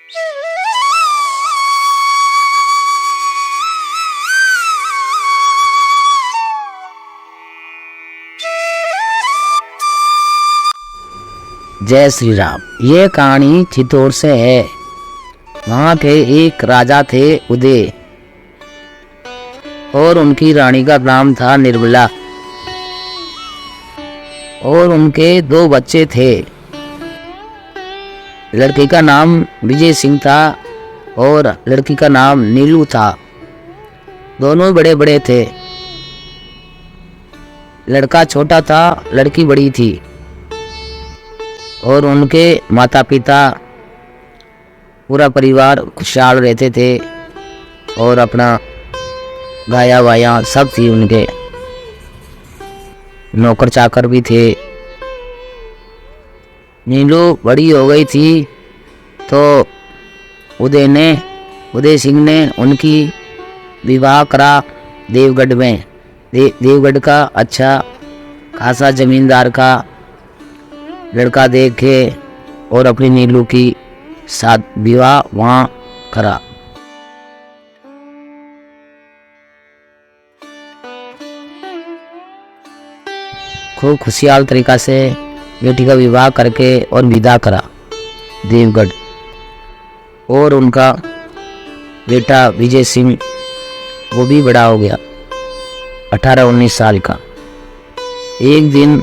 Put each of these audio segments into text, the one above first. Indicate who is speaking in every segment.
Speaker 1: जय श्री राम। ये कहानी चित्तौड़ से है। वहाँ के एक राजा थे उदय, और उनकी रानी का नाम था निर्मला, और उनके 2 बच्चे थे। लड़के का नाम विजय सिंह था और लड़की का नाम नीलू था। दोनों बड़े बड़े थे। लड़का छोटा था, लड़की बड़ी थी। और उनके माता पिता, पूरा परिवार खुशहाल रहते थे, और अपना गाया वाया सब थी उनके। नौकर चाकर भी थे। नीलू बड़ी हो गई थी तो उदय सिंह ने उनकी विवाह करा देवगढ़ में। देवगढ़ का अच्छा खासा जमींदार का लड़का देख के और अपनी नीलू की साथ विवाह वहाँ करा। खूब खुशहाल तरीका से बेटी का विवाह करके और विदा करा देवगढ़। और उनका बेटा विजय सिंह वो भी बड़ा हो गया, 18-19 साल का। एक दिन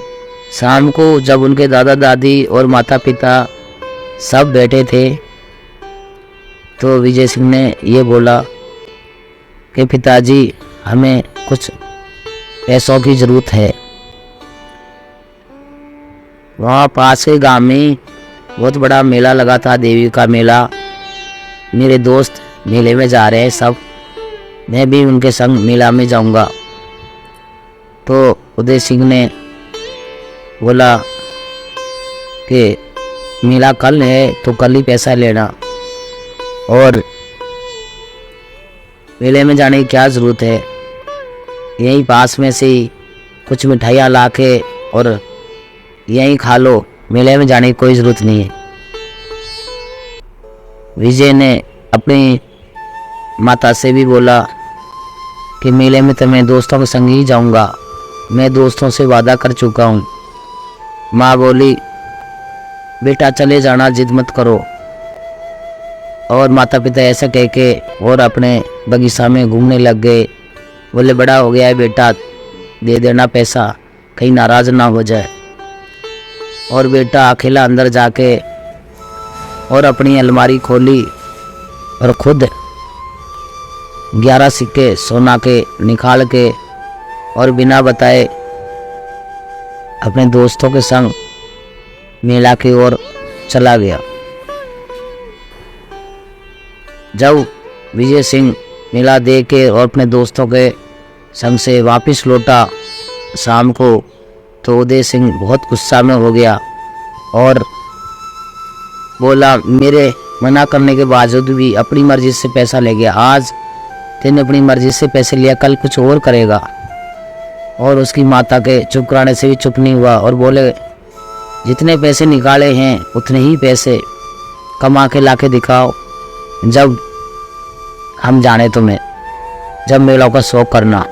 Speaker 1: शाम को जब उनके दादा दादी और माता पिता सब बैठे थे तो विजय सिंह ने ये बोला कि पिताजी, हमें कुछ पैसों की ज़रूरत है। वहाँ पास के गांव में बहुत बड़ा मेला लगा था, देवी का मेला। मेरे दोस्त मेले में जा रहे हैं सब, मैं भी उनके संग मेला में जाऊंगा। तो उदय सिंह ने बोला कि मेला कल है तो कल ही पैसा लेना, और मेले में जाने की क्या ज़रूरत है, यहीं पास में से ही कुछ मिठाइयाँ ला के और यहीं खा लो, मेले में जाने की कोई ज़रूरत नहीं है। विजय ने अपनी माता से भी बोला कि मेले में तो मैं दोस्तों के संग ही जाऊंगा, मैं दोस्तों से वादा कर चुका हूँ। माँ बोली, बेटा चले जाना, जिद मत करो। और माता पिता ऐसा कह के और अपने बगीचा में घूमने लग गए। बोले, बड़ा हो गया है बेटा, दे देना पैसा, कहीं नाराज़ ना हो जाए। और बेटा अकेला अंदर जाके और अपनी अलमारी खोली और खुद 11 सिक्के सोना के निकाल के और बिना बताए अपने दोस्तों के संग मेला की ओर चला गया। जब विजय सिंह मेला देख के और अपने दोस्तों के संग से वापस लौटा शाम को, तो उदय सिंह बहुत गुस्सा में हो गया और बोला, मेरे मना करने के बावजूद भी अपनी मर्जी से पैसा ले गया। आज तेने अपनी मर्जी से पैसे लिया, कल कुछ और करेगा। और उसकी माता के चुप कराने से भी चुप नहीं हुआ और बोले, जितने पैसे निकाले हैं उतने ही पैसे कमा के ला के दिखाओ, जब हम जाने तुम्हें, जब मेलों का शौक करना।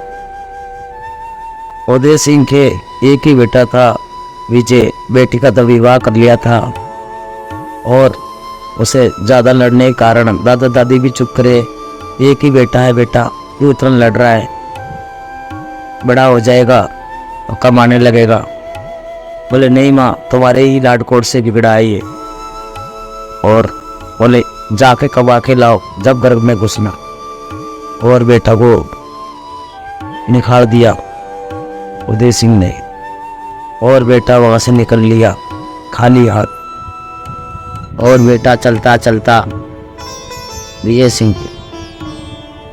Speaker 2: उदय सिंह के एक ही बेटा था विजय, बेटी का तो विवाह कर लिया था, और उसे ज़्यादा लड़ने के कारण दादा दादी भी चुप करे। एक ही बेटा है, बेटा क्यों इतना लड़ रहा है, बड़ा हो जाएगा और कमाने लगेगा। बोले, नहीं माँ, तुम्हारे ही लाडकोट से बिगड़ा है ये। और बोले, जाके कमा के लाओ, जब घर में घुसना। और बेटा को निकाल दिया उदय सिंह ने, और बेटा वहाँ से निकल लिया खाली हाथ।
Speaker 1: और बेटा चलता चलता विजय सिंह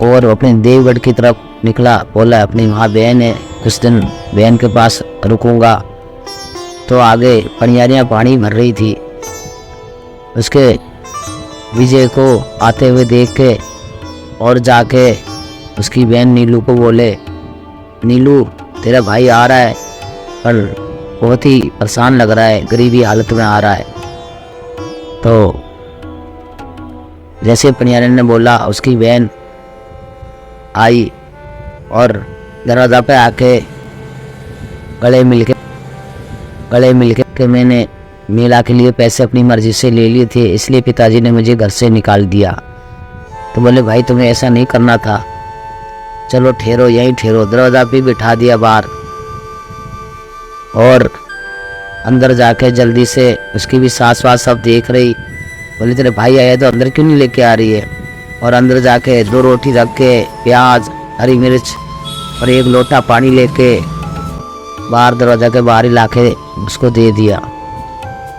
Speaker 1: और अपने देवगढ़ की तरफ निकला। बोला, अपनी वहाँ बहन है, कुछ दिन बहन के पास रुकूंगा। तो आगे पनियारियाँ पानी भर रही थी। उसके विजय को आते हुए देख के और जाके उसकी बहन नीलू को बोले, नीलू, तेरा भाई आ रहा है, पर बहुत ही परेशान लग रहा है, गरीबी हालत में आ रहा है। तो जैसे पनियारे ने बोला उसकी बहन आई और दरवाज़ा पे आके गले मिल के मैंने मेला के लिए पैसे अपनी मर्ज़ी से ले लिए थे, इसलिए पिताजी ने मुझे घर से निकाल दिया। तो बोले भाई तुम्हें ऐसा नहीं करना था, चलो ठहरो यहीं ठहरो। दरवाज़ा पे बिठा दिया बाहर और अंदर जाके जल्दी से उसकी भी सास वास सब देख रही। बोले तेरे भाई आया तो अंदर क्यों नहीं लेके आ रही है। और अंदर जाके 2 रोटी रख के प्याज हरी मिर्च और 1 लोटा पानी लेके बाहर दरवाज़ा के बाहर ही लाके उसको दे दिया।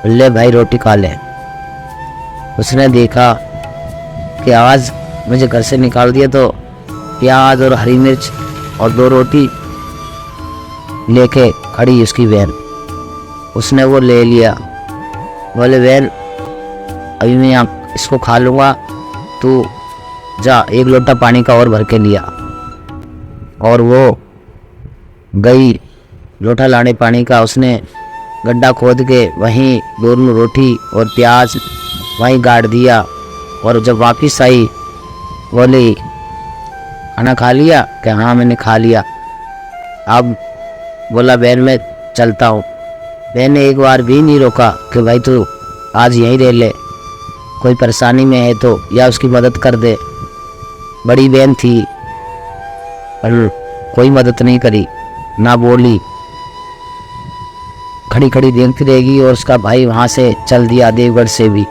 Speaker 1: ले भाई रोटी खा ले। उसने देखा कि आज मुझे घर से निकाल दिया तो प्याज और हरी मिर्च और 2 रोटी लेके खड़ी उसकी बहन, उसने वो ले लिया। बोले बहन अभी मैं यहाँ इसको खा लूँगा, तू जा 1 लोटा पानी का और भर के लिया। और वो गई लोटा लाने पानी का। उसने गड्ढा खोद के वहीं 2 रोटी और प्याज वहीं गाड़ दिया। और जब वापस आई बोली खाना खा लिया क्या? हाँ मैंने खा लिया। अब बोला बहन मैं चलता हूँ। बहन ने एक बार भी नहीं रोका कि भाई तू आज यहीं रह ले, कोई परेशानी में है तो या उसकी मदद कर दे। बड़ी बहन थी पर कोई मदद नहीं करी, ना बोली, खड़ी खड़ी देखती रहेगी। और उसका भाई वहाँ से चल दिया देवगढ़ से भी।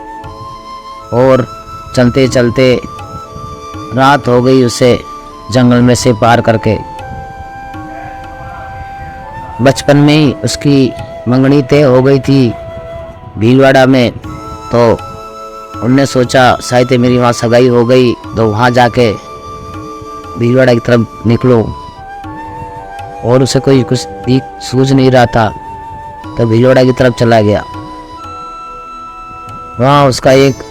Speaker 1: और चलते चलते रात हो गई उसे जंगल में से पार करके। बचपन में ही उसकी मंगनी तय हो गई थी भीलवाड़ा में, तो उनने सोचा शायद मेरी वहाँ सगाई हो गई तो वहाँ जाके भीलवाड़ा की तरफ निकलो। और उसे कोई कुछ भी सूझ नहीं रहा था तो भीलवाड़ा की तरफ चला गया। वहाँ उसका एक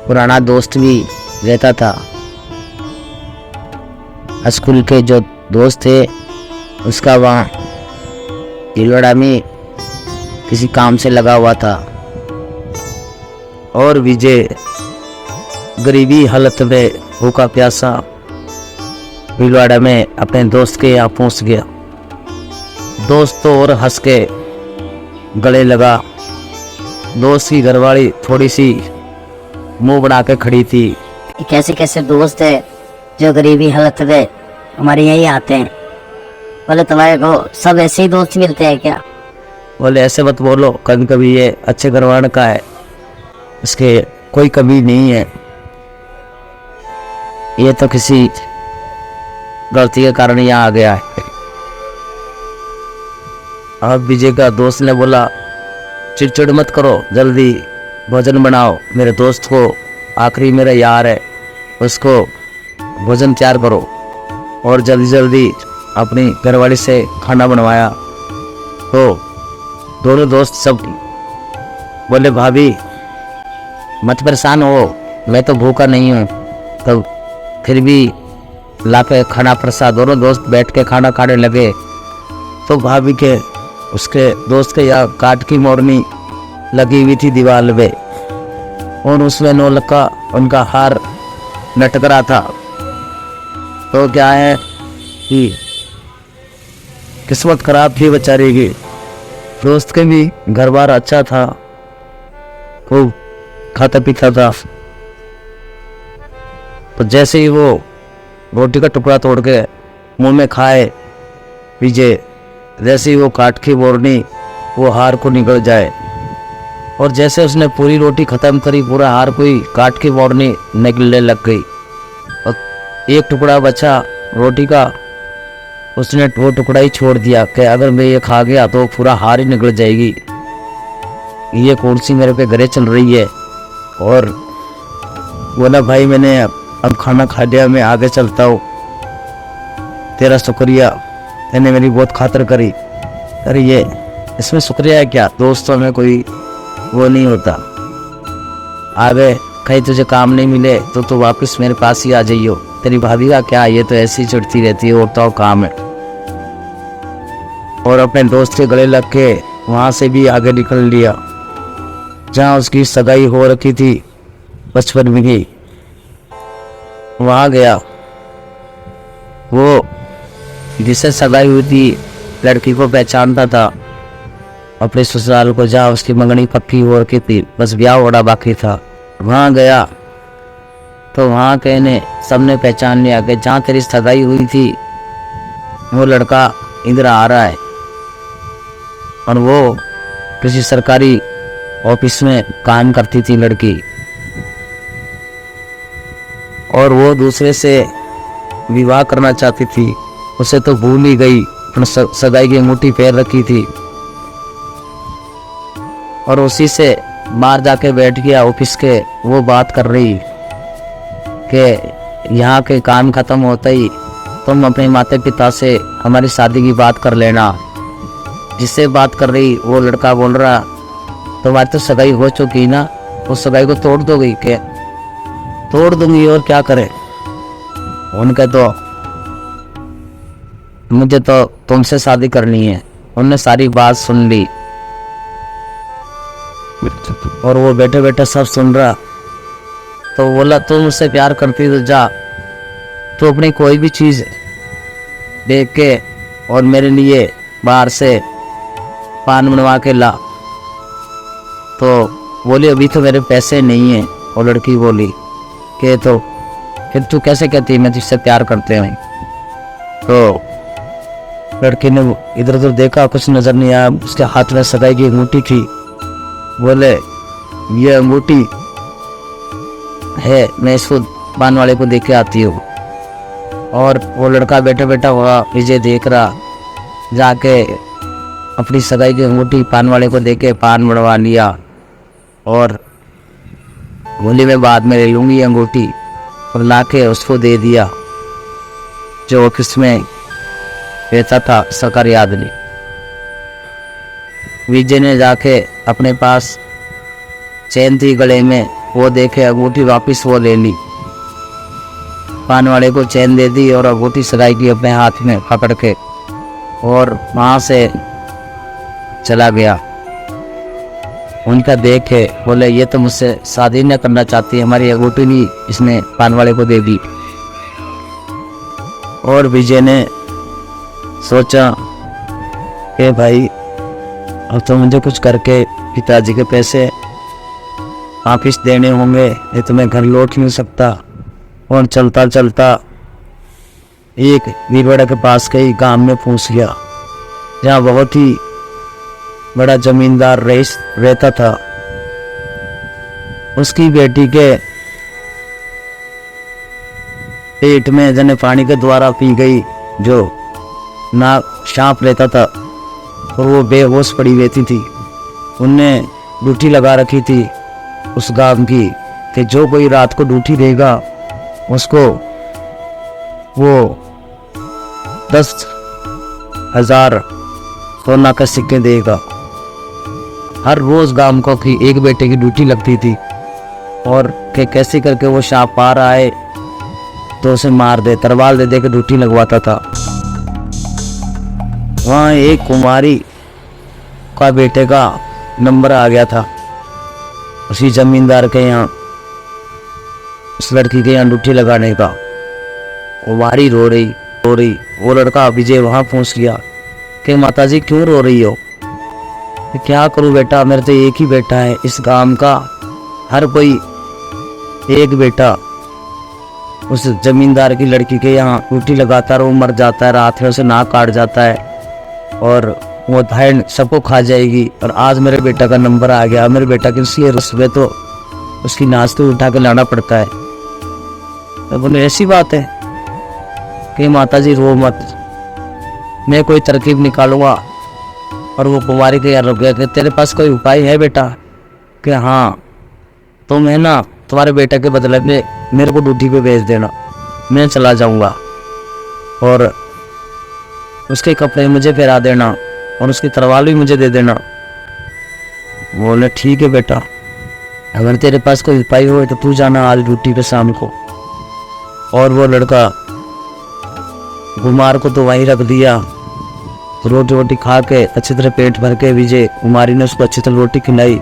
Speaker 1: पुराना दोस्त भी रहता था। स्कूल के जो दोस्त थे उसका वहाँ भीलवाड़ा में किसी काम से लगा हुआ था।
Speaker 2: और विजय गरीबी हालत में भूखा प्यासा भीलवाड़ा में अपने दोस्त के यहाँ पहुँच गया। दोस्त तो और हंस के गले लगा। दोस्त की घरवाली थोड़ी सी मुंह बना के खड़ी थी।
Speaker 3: कैसे कैसे दोस्त है जो गरीबी हालत में हमारे यहीं आते हैं। बोले तुम्हारे को सब ऐसे ही दोस्त मिलते हैं क्या?
Speaker 2: बोले ऐसे मत बोलो, कभी कभी ये अच्छे घरवाले का है, इसके कोई कमी नहीं है, ये तो किसी गलती के कारण यहाँ आ गया है। अब विजय का दोस्त ने बोला चिड़चिड़ मत करो, जल्दी भोजन बनाओ, मेरे दोस्त को आखिरी मेरा यार है उसको भोजन तैयार करो। और जल्दी जल्दी अपनी घरवाली से खाना बनवाया। तो दोनों दोस्त सब बोले भाभी
Speaker 1: मत परेशान हो, मैं तो भूखा नहीं हूँ। तो फिर भी ला के खाना प्रसाद। दोनों दोस्त बैठ के खाना खाने लगे।
Speaker 2: तो भाभी के उसके दोस्त के यहाँ काठ की मोरनी लगी हुई थी दीवार पे और उसमें 9 लक्का उनका हार लटक रहा था। तो क्या है कि किस्मत खराब थी बेचारी की। दोस्त के भी घर बार अच्छा था, खूब खाता पीता था। तो जैसे ही वो रोटी का टुकड़ा तोड़ के मुंह में खाए विजय, जैसे ही वो काट की बोरनी वो हार को निकल जाए। और जैसे उसने पूरी रोटी खत्म करी, पूरा हार कोई काट की बोरनी निकलने लग गई और एक टुकड़ा बचा रोटी का। उसने वो टुकड़ा ही छोड़ दिया कि अगर मैं ये खा गया तो पूरा हार ही निकल जाएगी, ये कौन सी मेरे पे घरे चल रही है। और बोला भाई मैंने अब खाना खा लिया, मैं आगे चलता हूँ, तेरा शुक्रिया, मैंने मेरी बहुत खातिर करी। अरे ये इसमें शुक्रिया है क्या, दोस्तों में कोई वो नहीं होता। आगे कहीं तुझे काम नहीं मिले तो तू वापस मेरे पास ही आ जाइयो, तेरी भाभी का क्या, ये तो ऐसी चिढ़ती रहती है, औरतों का काम है। और अपने दोस्त के गले लग के वहाँ से भी आगे निकल लिया जहाँ उसकी सगाई हो रखी थी बचपन में ही। वहाँ गया। वो जिससे सगाई हुई थी लड़की को पहचानता था, अपने ससुराल को, जहाँ उसकी मंगनी पक्की हो रखी थी, बस ब्याह होना बाकी था। वहाँ गया तो वहाँ के ने सबने पहचान लिया कि जहाँ तेरी सगाई हुई थी वो लड़का इधर आ रहा है, और वो किसी सरकारी ऑफिस में काम करती थी लड़की, और वो दूसरे से विवाह करना चाहती थी। उसे तो भूल ही गई, अपने सगाई की अंगूठी पैर रखी थी, और उसी से बाहर जाके बैठ गया ऑफिस के। वो बात कर रही कि यहाँ के काम खत्म होते ही तुम अपने माता पिता से हमारी शादी की बात कर लेना। जिससे बात कर रही वो लड़का बोल रहा, तुम्हारी तो सगाई हो चुकी ना, उस सगाई को तोड़ दोगी क्या? तोड़ दूंगी और क्या करे। उनके तो मुझे तो तुमसे शादी करनी है। उनने सारी बात सुन ली, और वो बैठे बैठे सब सुन रहा। तो बोला, तुम मुझसे प्यार करती तो जा, तो अपनी कोई भी चीज़ देख के और मेरे लिए बाहर से पान बनवा के ला। तो बोली, अभी तो मेरे पैसे नहीं हैं। और लड़की बोली कि तो फिर तू कैसे कहती मैं तुझसे प्यार करते हैं? तो लड़की ने इधर उधर देखा, कुछ नज़र नहीं आया। उसके हाथ में सगाई की अंगूठी थी। बोले, ये अंगूठी है, मैं इसको पान वाले को दे के आती हूँ। और वो लड़का बैठा बैठा हुआ विजय देख रहा, जाके अपनी सगाई की अंगूठी पान वाले को दे के पान बढ़वा लिया, और बोली मैं बाद में ले लूँगी अंगूठी, और ला के उसको दे दिया जो ऑफिस में रहता था सरकारी आदमी। विजय ने जाके अपने पास चैन थी गले में, वो देखे अंगूठी, वापस वो ले ली, पान वाले को चैन दे दी और अंगूठी सगाई की अपने हाथ में पकड़ के, और वहाँ से चला गया। उनका देखे बोले, ये तो मुझसे शादी न करना चाहती, हमारी अंगूठी भी इसने पान वाले को दे दी। और विजय ने सोचा कि भाई अब तो मुझे कुछ करके पिताजी के पैसे वापिस देने होंगे, नहीं तो मैं घर लौट नहीं सकता। और चलता चलता एक वीरवाड़ा के पास कई गांव में पहुंच गया, जहाँ बहुत ही बड़ा जमींदार रईस रहता था। उसकी बेटी के पेट में जने पानी के द्वारा पी गई, जो ना सांप रहता था, और वो बेहोश पड़ी रहती थी। उनने ड्यूटी लगा रखी थी उस गांव की कि जो कोई रात को ड्यूटी देगा उसको वो 10,000 सोना का सिक्के देगा। हर रोज गांव को की एक बेटे की ड्यूटी लगती थी, और कि कैसे करके वो सांप पार आए तो उसे मार दे, तरवाल दे दे के ड्यूटी लगवाता था। वहाँ एक कुमारी का बेटे का नंबर आ गया था उसी जमींदार के यहाँ, उस लड़की के यहाँ ड्यूटी लगाने का। कुमारी रो रही। वो लड़का विजय वहाँ पहुँच गया कि माताजी क्यों रो रही हो? क्या करूँ बेटा, मेरे तो एक ही बेटा है इस गांव का, हर कोई एक बेटा उस जमींदार की लड़की के यहाँ ड्यूटी लगाता है, वो मर जाता है, रात में उसे नाक काट जाता है, और वो धायन सबको खा जाएगी। और आज मेरे बेटा का नंबर आ गया, मेरे बेटा की सुबह तो उसकी नाश्ते उठा के लाना पड़ता है। तो बोले, ऐसी बात है कि माताजी रो मत, मैं कोई तरकीब निकालूंगा। और वो कुमारी के यार रुक गया कि तेरे पास कोई उपाय है बेटा? कि हाँ, तुम है ना, तुम्हारे बेटा के बदले में मेरे को ड्यूटी पे भेज देना, मैं चला जाऊंगा, और उसके कपड़े मुझे पहरा देना, और उसकी तरवाल भी मुझे दे देना। बोले, ठीक है बेटा, अगर तेरे पास कोई उपाय हो तो तू जाना आज ड्यूटी पे शाम को। और वो लड़का कुमार को तो वहीं रख दिया, रोटी वोटी खा के अच्छी तरह पेट भर के विजय कुमारी ने उसको अच्छी तरह रोटी खिलाई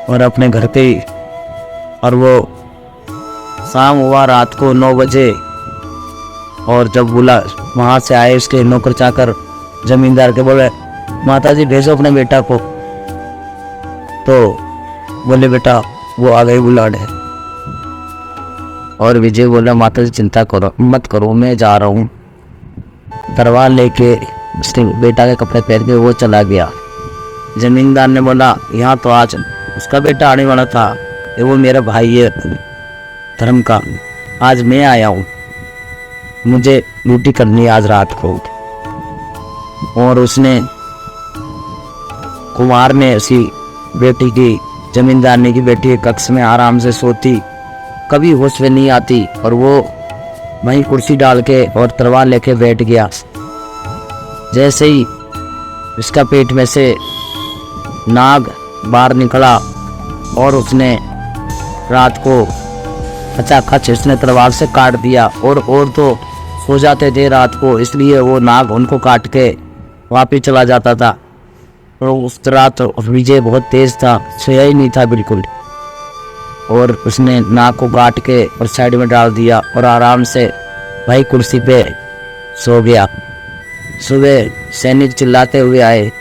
Speaker 2: और अपने घर पे ही। और वो शाम हुआ रात को 9 बजे, और जब बोला वहाँ से आए उसके नौकर चाकर जमींदार के, बोले माता जी भेजो अपने बेटा को। तो बोले बेटा वो आ गई बुलाने। और विजय बोला माता जी चिंता करो मत करो, मैं जा रहा हूँ। तलवार लेके उसके बेटा के कपड़े पहन के वो चला गया। जमींदार ने बोला यहाँ तो आज उसका बेटा आने वाला था, ये वो मेरा भाई है धर्म का, आज मैं आया हूँ, मुझे ड्यूटी करनी है आज रात को। और उसने कुमार ने उसी बेटी की, जमींदारनी की बेटी के कक्ष में आराम से सोती, कभी होश में नहीं आती, और वो वहीं कुर्सी डाल के और तलवार लेके बैठ गया। जैसे ही उसका पेट में से नाग बाहर निकला और उसने रात को खचाखच उसने तलवार से काट दिया। और तो सो जाते थे रात को, इसलिए वो नाग उनको काट के वापिस चला जाता था। और उस रात विजय बहुत तेज था, सोया ही नहीं था बिल्कुल, और उसने नाग को काट के और साइड में डाल दिया और आराम से भाई कुर्सी पे सो गया। सुबह सैनिक चिल्लाते हुए आए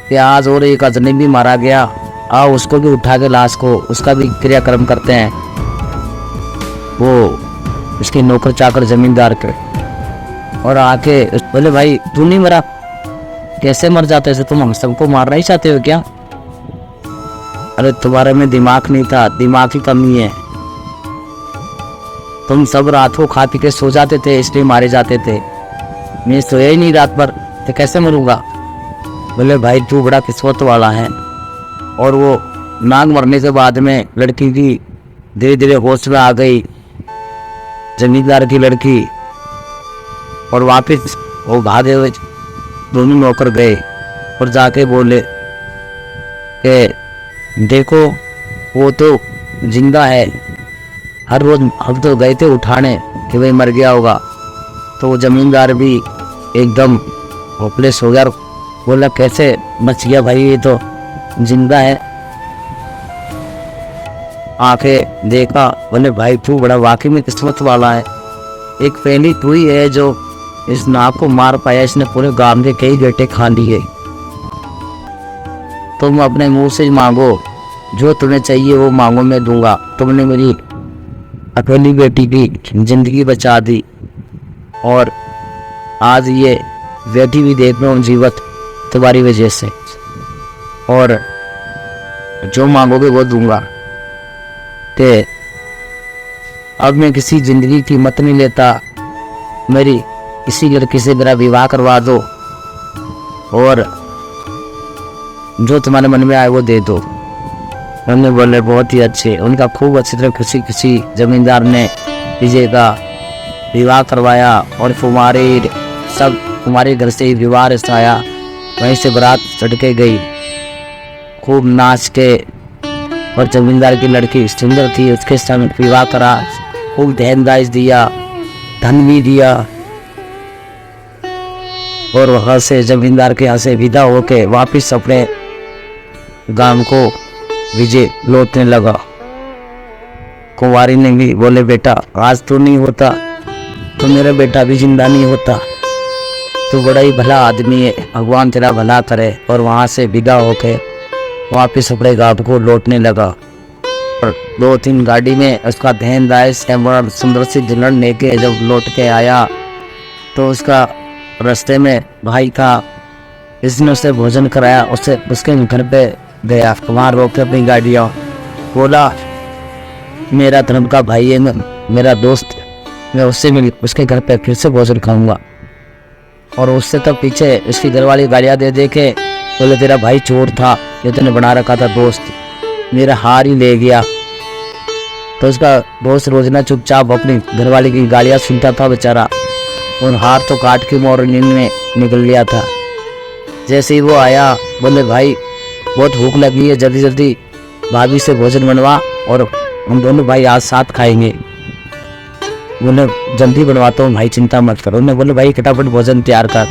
Speaker 2: कि आज और एक अजनबी भी मारा गया, आओ उसको भी उठा के लाश को उसका भी क्रियाक्रम करते हैं। वो उसके नौकर चाकर जमींदार के और आके बोले भाई तू नहीं मरा, कैसे मर जाते थे तुम, हम सबको मारना ही चाहते हो क्या? अरे तुम्हारे में दिमाग नहीं था, दिमाग की कमी है, तुम सब रात को खा पी के सो जाते थे इसलिए मारे जाते थे, मैं सोया ही नहीं रात भर तो कैसे मरूंगा? बोले भाई तू बड़ा किस्मत वाला है। और वो नाग मरने के बाद में लड़की की धीरे धीरे होश में आ गई, जमींदार की लड़की, और वापस वो भागे हुए दोनों नौकर गए और जाके बोले कि देखो वो तो जिंदा है, हर रोज हम तो गए थे उठाने कि भाई मर गया होगा। तो वो जमींदार भी एकदम होपलेस हो गया, बोला कैसे बच गया भाई, ये तो जिंदा है। आके देखा, बोले भाई तू बड़ा वाकई में किस्मत वाला है, एक पहली तू ही है जो इस नाग को मार पाया, इसने पूरे गांव के कई बेटे खा लिए। तुम अपने मुंह से मांगो, जो तुम्हें चाहिए वो मांगो, मैं दूंगा। तुमने मेरी अकेली बेटी की जिंदगी बचा दी और आज ये बेटी भी देख रहा हूँ जीवित तुम्हारी वजह से, और जो मांगोगे वो दूंगा। ते अब मैं किसी जिंदगी की मत नहीं लेता, मेरी किसी लड़की से मेरा विवाह करवा दो और जो तुम्हारे मन में आए वो दे दो। हमने बोले बहुत ही अच्छे, उनका खूब अच्छी तरह खुशी जमींदार ने विजय का विवाह करवाया और कुमारी घर से ही विवाह रचाया। वहीं से बारात चढ़ के गई, खूब नाच के, और जमींदार की लड़की सुंदर थी, उसके संग विवाह करा, खूब दहेज दिया, धन भी दिया। और वहाँ से जमींदार के यहाँ से विदा होके वापिस अपने गांव को विजय लौटने लगा। कुंवारी ने भी बोले बेटा आज तो नहीं होता तो मेरा बेटा भी जिंदा नहीं होता, तो बड़ा ही भला आदमी है, भगवान तेरा भला करे। और वहाँ से विदा होके वापिस अपने गांव को लौटने लगा। और 2-3 गाड़ी में उसका दहन दायस सुंदर सी दुल्हन लेके जब लौट के आया तो उसका रास्ते में भाई था, इसने उसे भोजन कराया, उसे उसके घर पे गया, वहाँ रोक के अपनी गाड़ियाँ, बोला मेरा धर्म का भाई है, मेरा दोस्त, मैं उससे मिल उसके घर पे फिर से भोजन खाऊंगा। और उससे तो पीछे उसकी घर वाली गालियाँ दे के बोले तेरा भाई चोर था, ये तूने बना रखा था दोस्त, मेरा हार ही ले गया। तो उसका दोस्त रोजना चुपचाप अपनी घरवाली की गालियाँ सुनता था बेचारा, और हार तो काट के मोर नींद में निकल लिया था। जैसे ही वो आया बोले भाई बहुत भूख लगी है, जल्दी जल्दी भाभी से भोजन बनवा और हम दोनों भाई आज साथ खाएंगे। बोले जल्दी बनवाता हूँ भाई, चिंता मत करो। उन्होंने बोले भाई फटाफट भोजन तैयार कर।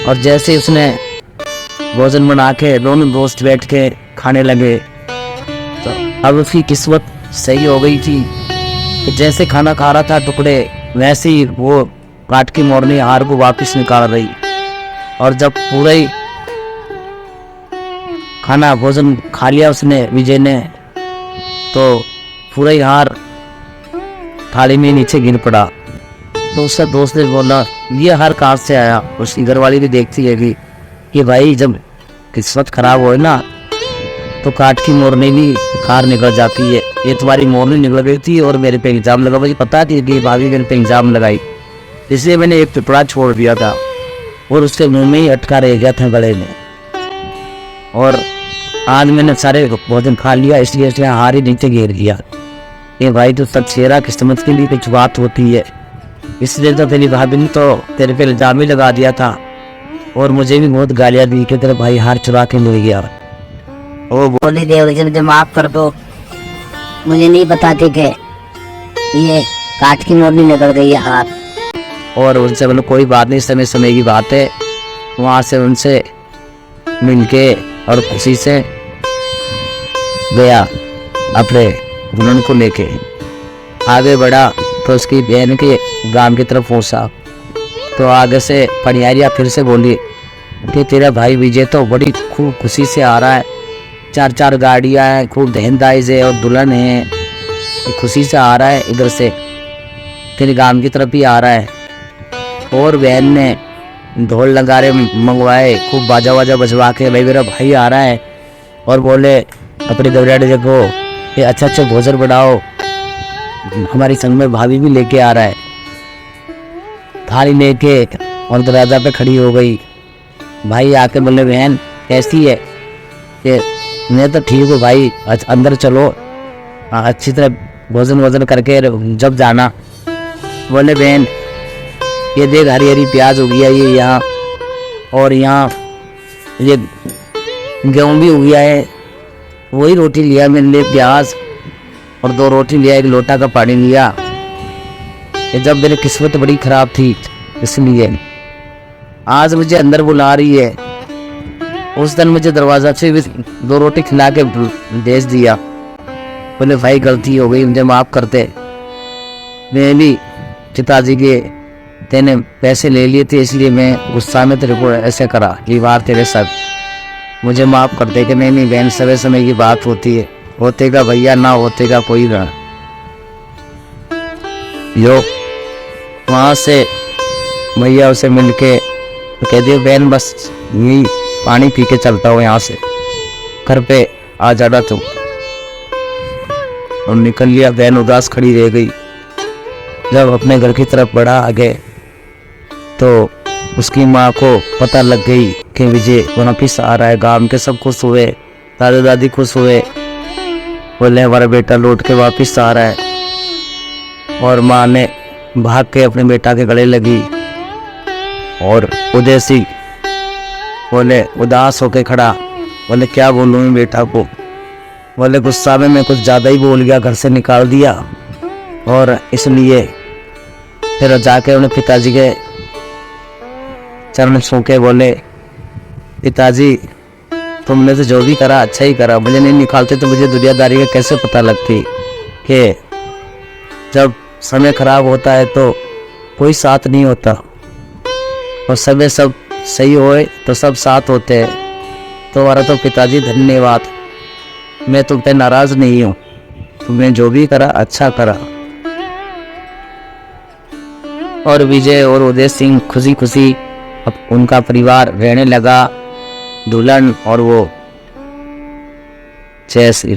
Speaker 2: और जैसे उसने भोजन बना के दोनों दोस्त बैठ के खाने लगे, तो अब उसकी किस्मत सही हो गई थी कि जैसे खाना खा रहा था टुकड़े, वैसे ही वो काट की मोरनी हार को वापस निकाल रही। और जब पूरा ही खाना भोजन खा लिया उसने, विजय ने, तो पूरा ही हार थाली में नीचे गिर पड़ा। तो उसका दोस्त ने बोला ये हार कहाँ से आया। उसकी घरवाली भी देखती है कि भाई जब किस्मत खराब हो ना तो काट की मोरनी भी कार निकल जाती है। ये तुम्हारी मोरनी निकल गई थी और मेरे पे इल्ज़ाम लगा। मुझे पता थी कि भाभी मेरे पे इल्ज़ाम लगाई, इसलिए मैंने एक टुकड़ा छोड़ दिया था और उसके मुंह में ही अटका रह गया था गले में। और आज मैंने सारे भोजन खा लिया, इसलिए इसने हार ही नीचे गिर दिया। ये भाई तो सब चेहरा किस्मत के लिए कुछ बात होती है, इसलिए तो तेरी भाभी ने तो तेरे पे इल्ज़ाम ही लगा दिया था और मुझे भी बहुत गालियाँ दी कि तेरा भाई हार चुरा के ले गया।
Speaker 3: वो बोली देवरी जी मुझे माफ कर दो, मुझे नहीं पता थी कि ये काट की मोरनी निकल गई है हाथ।
Speaker 2: और उनसे बोलो कोई बात नहीं, समय समय की बात है। वहाँ से उनसे मिलके और खुशी से गया अपने दुल्हन को लेके। आगे बढ़ा तो उसकी बहन के गांव की तरफ पहुँचा तो आगे से पनियारिया फिर से बोली कि तेरा भाई विजय तो बड़ी खूब खुशी से आ रहा है, 4 गाड़ियाँ हैं, खूब दहनदाइज है और दुल्हन है, खुशी से आ रहा है, इधर से तेरे गांव की तरफ ही आ रहा है। और बहन ने ढोल नगारे मंगवाए, खूब बाजा वाजा बजवा के भाई मेरा भाई आ रहा है। और बोले अपनी दौड़ाड़े देखो कि अच्छा भोजन बनाओ, हमारी संग में भाभी भी लेके आ रहा है। थाली लेके और दरवाजा पे खड़ी हो गई। भाई आके बोले बहन कैसी है? कि मैं तो ठीक हूँ भाई, अंदर चलो, अच्छी तरह भोजन वोजन करके जब जाना। बोले बहन ये देख हरी हरी प्याज हो गया ये यहाँ, और यहाँ ये गेहूँ भी हो गया है। वही रोटी लिया मैंने लिए, प्याज और 2 रोटी लिया, 1 लोटा का पानी लिया। ये जब मेरी किस्मत बड़ी ख़राब थी इसलिए आज मुझे अंदर बुला रही है। उस दिन मुझे दरवाज़ा से भी 2 रोटी खिला के भेज दिया। बोले भाई गलती हो गई, मुझे माफ़ करते। मैं भी पिताजी के तेने पैसे ले लिए थे इसलिए मैं गुस्सा में तेरे को ऐसे करा, ये बात तेरे साथ, मुझे माफ़ कर दे। कि नहीं बहन समय समय की बात होती है, होतेगा भैया, ना होतेगा कोई ना। यो वहाँ से भैया उसे मिल के कह दिया बहन बस यही पानी पी के चलता हूँ यहाँ से, घर पे आ जाना तुम। और निकल लिया। बहन उदास खड़ी रह गई। जब अपने घर की तरफ बढ़ा आगे तो उसकी माँ को पता लग गई कि विजय वापस आ रहा है। गांव के सब खुश हुए, दादा दादी खुश हुए, बोले हमारा बेटा लौट के वापस आ रहा है। और माँ ने भाग के अपने बेटा के गले लगी। और उदय सिंह बोले उदास होके खड़ा, बोले क्या बोलूँ मैं बेटा को। बोले गुस्सा में मैं कुछ ज़्यादा ही बोल गया, घर से निकाल दिया। और इसलिए फिर जाके उन्हें पिताजी के चरण छू के बोले पिताजी तुमने तो जो भी करा अच्छा ही करा, मुझे नहीं निकालते तो मुझे दुनियादारी का कैसे पता लगती कि जब समय खराब होता है तो कोई साथ नहीं होता और समय सब सही होए तो सब साथ होते हैं। तुम्हारा तो पिताजी धन्यवाद, मैं तुम पे नाराज नहीं हूँ, तुमने जो भी करा अच्छा करा। और विजय और उदय सिंह खुशी खुशी अब उनका परिवार रहने लगा, दुल्हन और वो। जय श्री